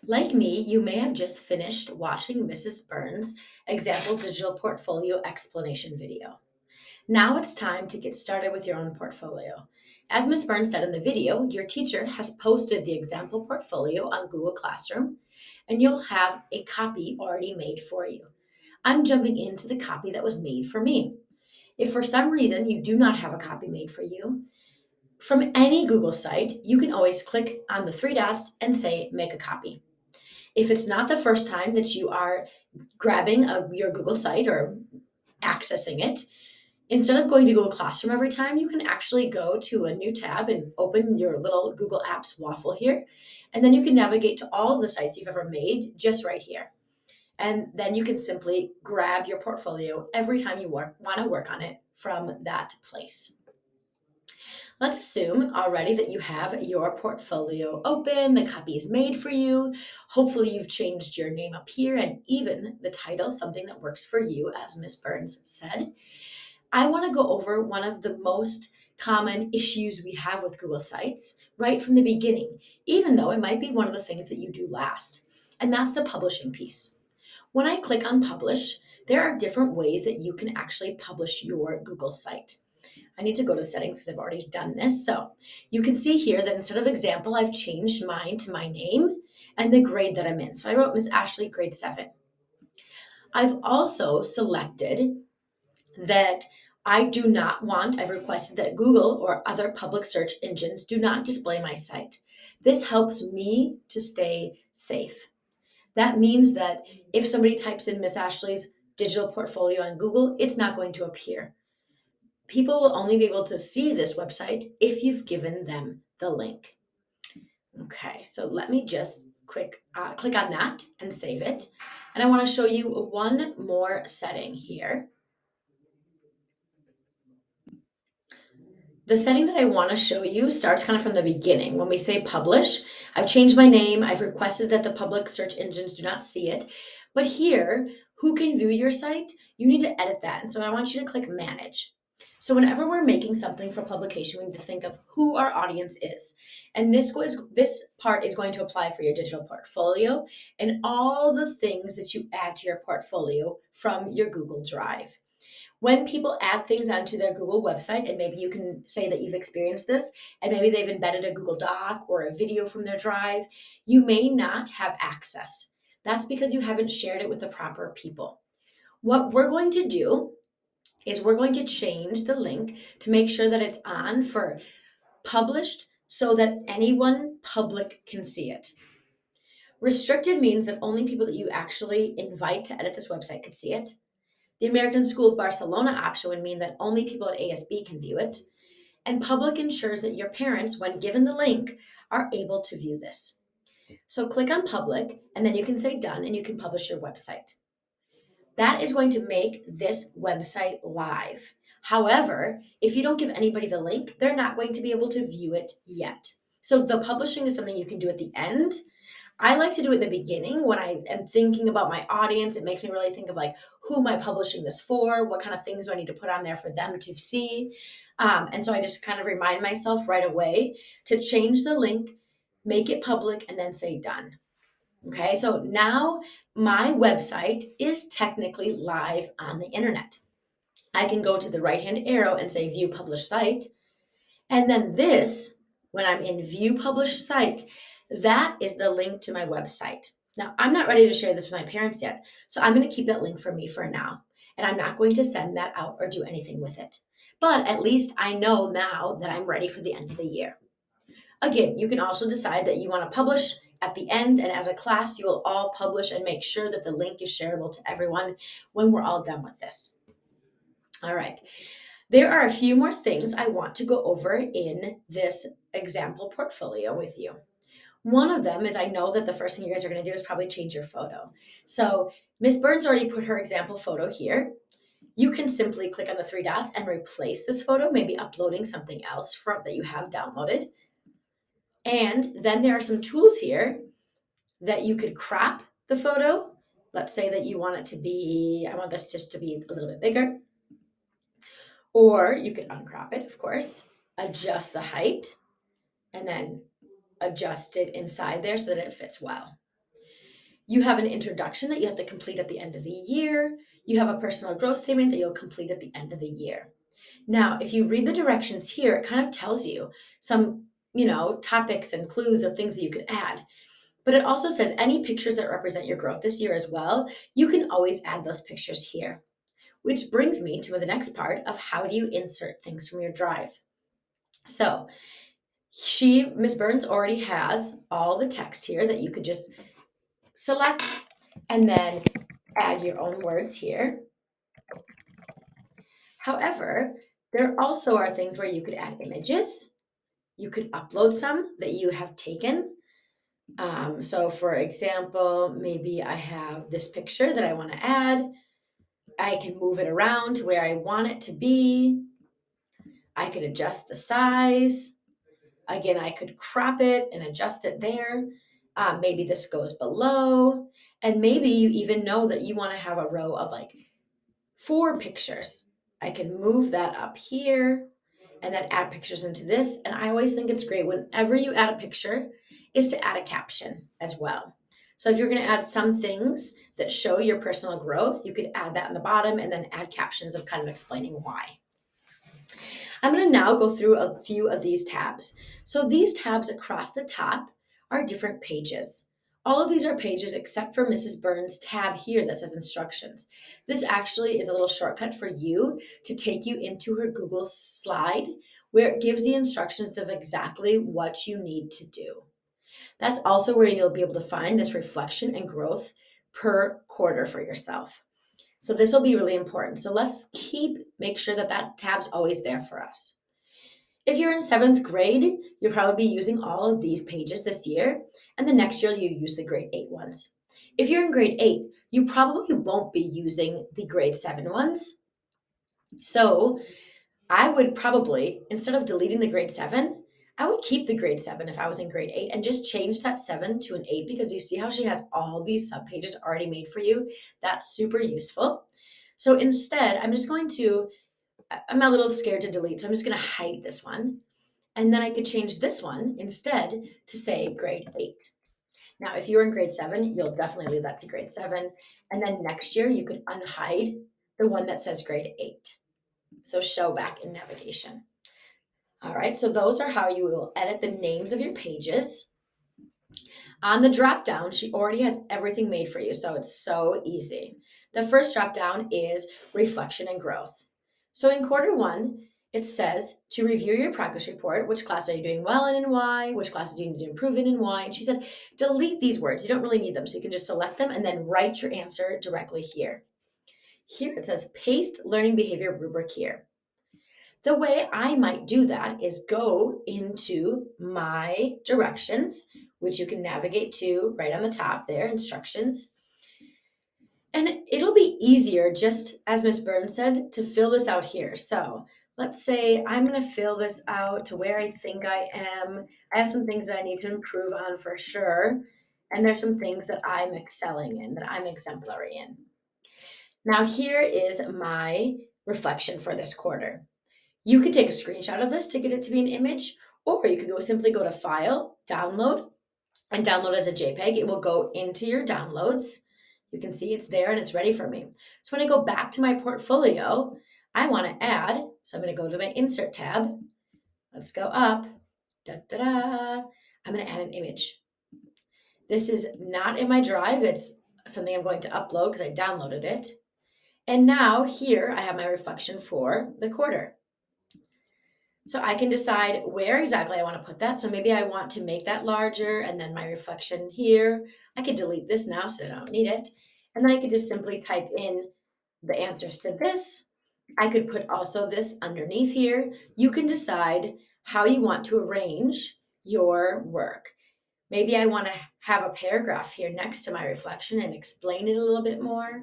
Like me, you may have just finished watching Mrs. Burns' example digital portfolio explanation video. Now it's time to get started with your own portfolio. As Ms. Burns said in the video, your teacher has posted the example portfolio on Google Classroom, and you'll have a copy already made for you. I'm jumping into the copy that was made for me. If for some reason you do not have a copy made for you, from any Google site, you can always click on the three dots and say, make a copy. If it's not the first time that you are grabbing your Google site or accessing it, instead of going to Google Classroom every time, you can actually go to a new tab and open your little Google Apps waffle here. And then you can navigate to all of the sites you've ever made just right here. And then you can simply grab your portfolio every time you want to work on it from that place. Let's assume already that you have your portfolio open, the copy is made for you. Hopefully, you've changed your name up here and even the title, something that works for you, as Ms. Burns said. I want to go over one of the most common issues we have with Google Sites right from the beginning, even though it might be one of the things that you do last, and that's the publishing piece. When I click on publish, there are different ways that you can actually publish your Google site. I need to go to the settings because I've already done this. So you can see here that instead of example, I've changed mine to my name and the grade that I'm in. So I wrote Miss Ashley, grade 7. I've also selected that I've requested that Google or other public search engines do not display my site. This helps me to stay safe. That means that if somebody types in Miss Ashley's digital portfolio on Google, it's not going to appear. People will only be able to see this website if you've given them the link. Okay, so let me just click on that and save it. And I want to show you one more setting here. The setting that I want to show you starts kind of from the beginning. When we say publish, I've changed my name. I've requested that the public search engines do not see it. But here, who can view your site? You need to edit that. And so I want you to click manage. So whenever we're making something for publication, we need to think of who our audience is. And this part is going to apply for your digital portfolio and all the things that you add to your portfolio from your Google Drive. When people add things onto their Google website, and maybe you can say that you've experienced this, and maybe they've embedded a Google Doc or a video from their drive, you may not have access. That's because you haven't shared it with the proper people. What we're going to do is we're going to change the link to make sure that it's on for published so that anyone public can see it. Restricted means that only people that you actually invite to edit this website could see it. The American School of Barcelona option would mean that only people at ASB can view it. And public ensures that your parents, when given the link, are able to view this. So click on public, and then you can say done, and you can publish your website. That is going to make this website live. However, if you don't give anybody the link, they're not going to be able to view it yet. So the publishing is something you can do at the end. I like to do it in the beginning when I am thinking about my audience. It makes me really think of like, who am I publishing this for? What kind of things do I need to put on there for them to see? And so I just kind of remind myself right away to change the link, make it public, and then say done. Okay, so now my website is technically live on the internet. I can go to the right-hand arrow and say view published site. And then this, when I'm in view published site, that is the link to my website. Now, I'm not ready to share this with my parents yet, so I'm going to keep that link for me for now. And I'm not going to send that out or do anything with it. But at least I know now that I'm ready for the end of the year. Again, you can also decide that you want to publish at the end, and as a class, you will all publish and make sure that the link is shareable to everyone when we're all done with this. All right. There are a few more things I want to go over in this example portfolio with you. One of them is I know that the first thing you guys are going to do is probably change your photo. So Miss Burns already put her example photo here. You can simply click on the three dots and replace this photo, maybe uploading something else that you have downloaded. And then there are some tools here that you could crop the photo. Let's say that you want it to be, I want this just to be a little bit bigger. Or you could uncrop it, of course, adjust the height, and then adjust it inside there so that it fits well. You have an introduction that you have to complete at the end of the year. You have a personal growth statement that you'll complete at the end of the year. Now, if you read the directions here, it kind of tells you some, topics and clues of things that you could add. But it also says any pictures that represent your growth this year as well, you can always add those pictures here. Which brings me to the next part of how do you insert things from your drive. So Miss Burns already has all the text here that you could just select and then add your own words here. However, there also are things where you could add images. You could upload some that you have taken. So for example, maybe I have this picture that I want to add. I can move it around to where I want it to be. I could adjust the size. Again, I could crop it and adjust it there. Maybe this goes below. And maybe you even know that you want to have a row of like 4 pictures. I can move that up here and then add pictures into this. And I always think it's great whenever you add a picture is to add a caption as well. So if you're going to add some things that show your personal growth, you could add that in the bottom and then add captions of kind of explaining why. I'm going to now go through a few of these tabs. So these tabs across the top are different pages. All of these are pages except for Mrs. Burns' tab here that says instructions. This actually is a little shortcut for you to take you into her Google slide where it gives the instructions of exactly what you need to do. That's also where you'll be able to find this reflection and growth per quarter for yourself. So this will be really important. So let's make sure that tab's always there for us. If you're in 7th grade, you'll probably be using all of these pages this year, and the next year you use the grade 8 ones. If you're in grade 8, you probably won't be using the grade 7 ones. So I would probably, instead of deleting the grade 7, I would keep the grade 7 if I was in grade 8 and just change that 7 to an 8 because you see how she has all these subpages already made for you. That's super useful. So instead, I'm a little scared to delete, so I'm just going to hide this one. And then I could change this one instead to say grade 8. Now, if you're in grade 7, you'll definitely leave that to grade 7. And then next year, you could unhide the one that says grade 8. So show back in navigation. All right, so those are how you will edit the names of your pages. On the drop down, she already has everything made for you, so it's so easy. The first drop down is reflection and growth. So in quarter 1, it says to review your progress report, which class are you doing well in and why, which classes do you need to improve in and why. And she said, delete these words. You don't really need them, so you can just select them and then write your answer directly here. Here it says paste learning behavior rubric here. The way I might do that is go into my directions, which you can navigate to right on the top there, instructions. And it'll be easier, just as Miss Burns said, to fill this out here. So let's say I'm going to fill this out to where I think I am. I have some things that I need to improve on for sure. And there's some things that I'm excelling in, that I'm exemplary in. Now here is my reflection for this quarter. You could take a screenshot of this to get it to be an image, or you could simply go to File, Download, and download as a JPEG. It will go into your downloads. You can see it's there and it's ready for me. So when I go back to my portfolio, I want to add, so I'm going to go to my Insert tab. Let's go up. Da, da, da. I'm going to add an image. This is not in my drive. It's something I'm going to upload because I downloaded it. And now here I have my reflection for the quarter. So I can decide where exactly I want to put that. So maybe I want to make that larger and then my reflection here. I could delete this now so I don't need it. And then I could just simply type in the answers to this. I could put also this underneath here. You can decide how you want to arrange your work. Maybe I want to have a paragraph here next to my reflection and explain it a little bit more.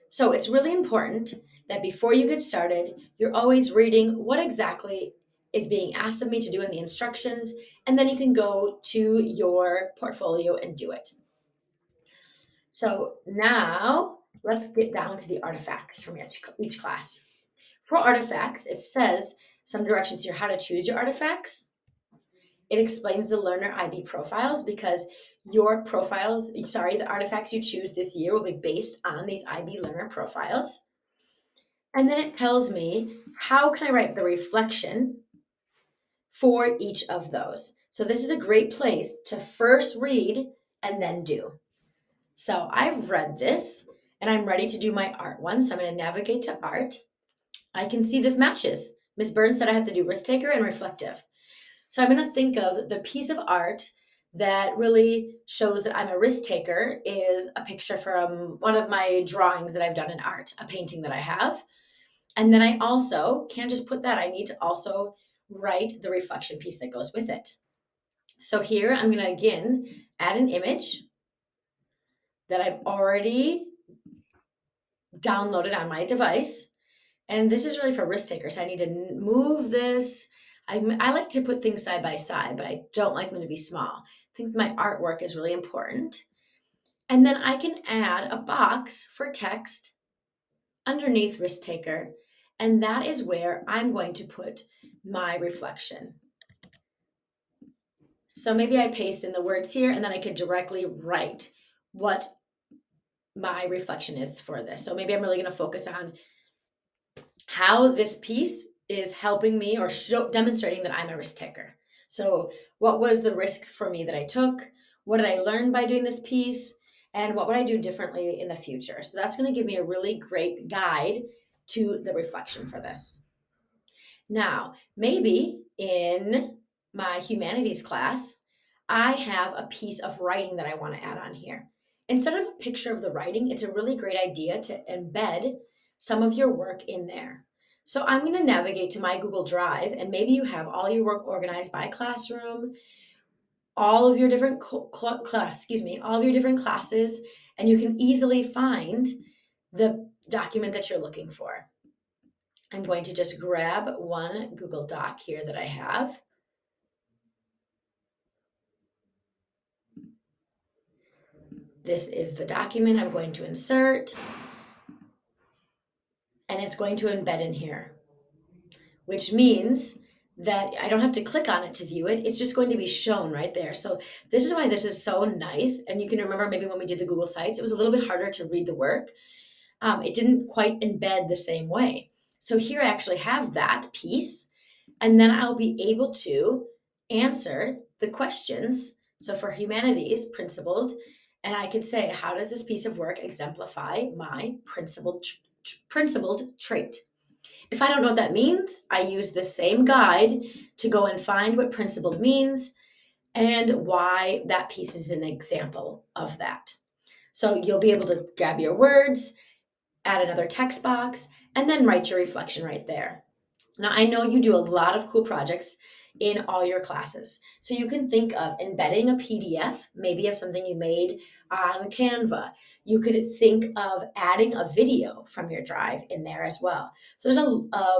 So it's really important that before you get started, you're always reading what exactly is being asked of me to do in the instructions, and then you can go to your portfolio and do it. So now let's get down to the artifacts from each class. For artifacts, it says some directions here how to choose your artifacts. It explains the learner IB profiles because your profiles, sorry, the artifacts you choose this year will be based on these IB learner profiles. And then it tells me, how can I write the reflection for each of those? So this is a great place to first read and then do. So I've read this and I'm ready to do my art one. So I'm going to navigate to art. I can see this matches. Ms. Burns said I have to do risk taker and reflective. So I'm going to think of the piece of art that really shows that I'm a risk taker is a picture from one of my drawings that I've done in art, a painting that I have. And then I also can't just put that, I need to also write the reflection piece that goes with it. So here I'm going to again add an image that I've already downloaded on my device. And this is really for risk takers. I need to move this. I like to put things side by side, but I don't like them to be small. I think my artwork is really important. And then I can add a box for text underneath risk taker. And that is where I'm going to put my reflection. So maybe I paste in the words here and then I could directly write what my reflection is for this. So maybe I'm really going to focus on how this piece is helping me or demonstrating that I'm a risk taker. So what was the risk for me that I took? What did I learn by doing this piece? And what would I do differently in the future? So that's going to give me a really great guide to the reflection for this. Now, maybe in my humanities class, I have a piece of writing that I want to add on here. Instead of a picture of the writing, it's a really great idea to embed some of your work in there. So I'm going to navigate to my Google Drive, and maybe you have all your work organized by classroom, all of your different all of your different classes, and you can easily find the document that you're looking for. I'm going to just grab one Google Doc here that I have. This is the document I'm going to insert, and it's going to embed in here, which means that I don't have to click on it to view it. It's just going to be shown right there. So this is why this is so nice. And you can remember maybe when we did the Google Sites, it was a little bit harder to read the work. It didn't quite embed the same way. So here I actually have that piece, and then I'll be able to answer the questions. So for humanities, principled, and I could say, how does this piece of work exemplify my principled trait? If I don't know what that means, I use the same guide to go and find what principled means and why that piece is an example of that. So you'll be able to grab your words, add another text box, and then write your reflection right there. Now, I know you do a lot of cool projects in all your classes. So you can think of embedding a PDF, maybe of something you made on Canva. You could think of adding a video from your drive in there as well. So there's a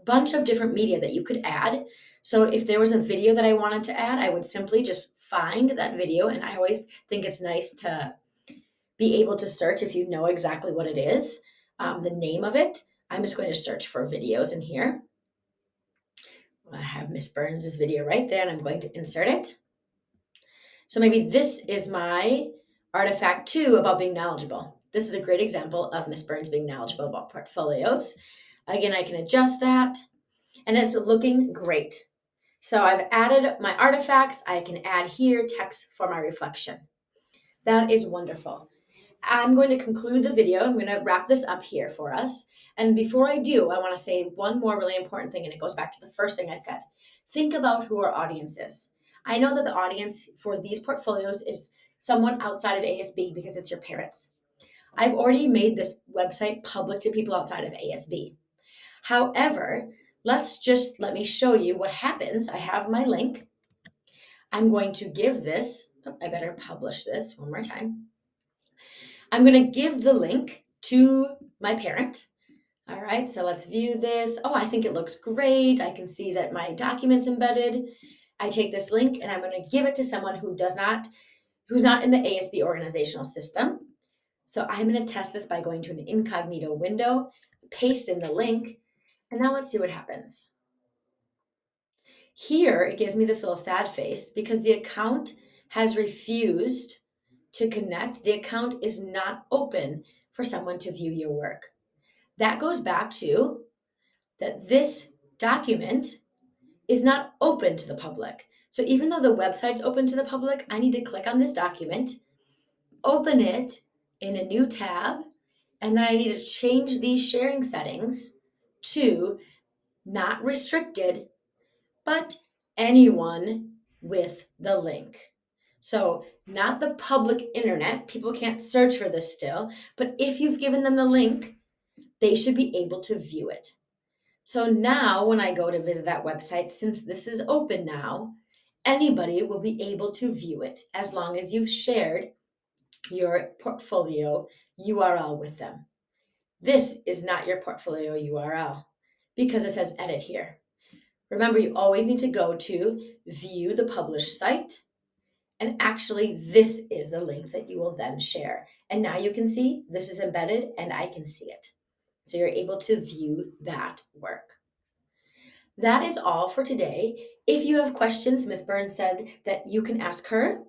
bunch of different media that you could add. So if there was a video that I wanted to add, I would simply just find that video. And I always think it's nice to be able to search if you know exactly what it is, the name of it. I'm just going to search for videos in here. I have Miss Burns' video right there, and I'm going to insert it. So maybe this is my artifact 2 about being knowledgeable. This is a great example of Miss Burns being knowledgeable about portfolios. Again, I can adjust that, and it's looking great. So I've added my artifacts. I can add here text for my reflection. That is wonderful. I'm going to conclude the video. I'm going to wrap this up here for us. And before I do, I want to say one more really important thing, and it goes back to the first thing I said. Think about who our audience is. I know that the audience for these portfolios is someone outside of ASB because it's your parents. I've already made this website public to people outside of ASB. However, let me show you what happens. I have my link. I'm going to give this, I better publish this one more time. I'm going to give the link to my parent. All right, so let's view this. Oh, I think it looks great. I can see that my document's embedded. I take this link and I'm going to give it to someone who's not in the ASB organizational system. So I'm going to test this by going to an incognito window, paste in the link, and now let's see what happens. Here, it gives me this little sad face because the account has refused to connect, the account is not open for someone to view your work. That goes back to that this document is not open to the public. So even though the website's open to the public, I need to click on this document, open it in a new tab, and then I need to change these sharing settings to not restricted, but anyone with the link. So, not the public internet, people can't search for this still, but if you've given them the link, they should be able to view it. So now when I go to visit that website, since this is open now, anybody will be able to view it as long as you've shared your portfolio URL with them. This is not your portfolio URL because it says edit here. Remember, you always need to go to view the published site. And actually, this is the link that you will then share. And now you can see this is embedded and I can see it. So you're able to view that work. That is all for today. If you have questions, Ms. Burns said that you can ask her.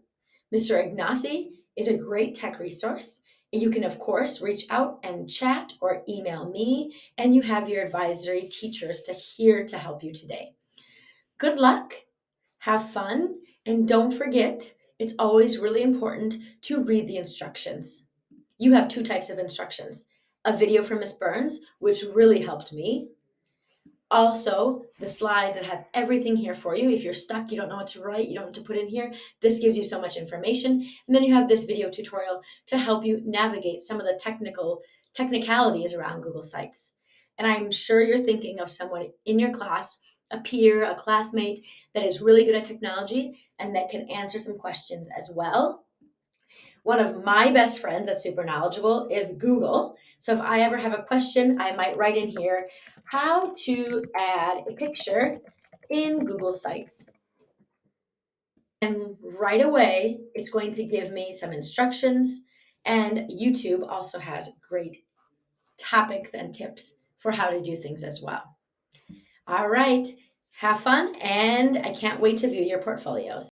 Mr. Ignacy is a great tech resource. You can, of course, reach out and chat or email me, and you have your advisory teachers here to help you today. Good luck, have fun, and don't forget, it's always really important to read the instructions. You have two types of instructions. A video from Ms. Burns, which really helped me. Also, the slides that have everything here for you. If you're stuck, you don't know what to write, you don't know what to put in here, this gives you so much information. And then you have this video tutorial to help you navigate some of the technicalities around Google Sites. And I'm sure you're thinking of someone in your class, a peer, a classmate that is really good at technology and that can answer some questions as well. One of my best friends that's super knowledgeable is Google. So if I ever have a question, I might write in here how to add a picture in Google Sites. And right away, it's going to give me some instructions. And YouTube also has great topics and tips for how to do things as well. All right, have fun, and I can't wait to view your portfolios.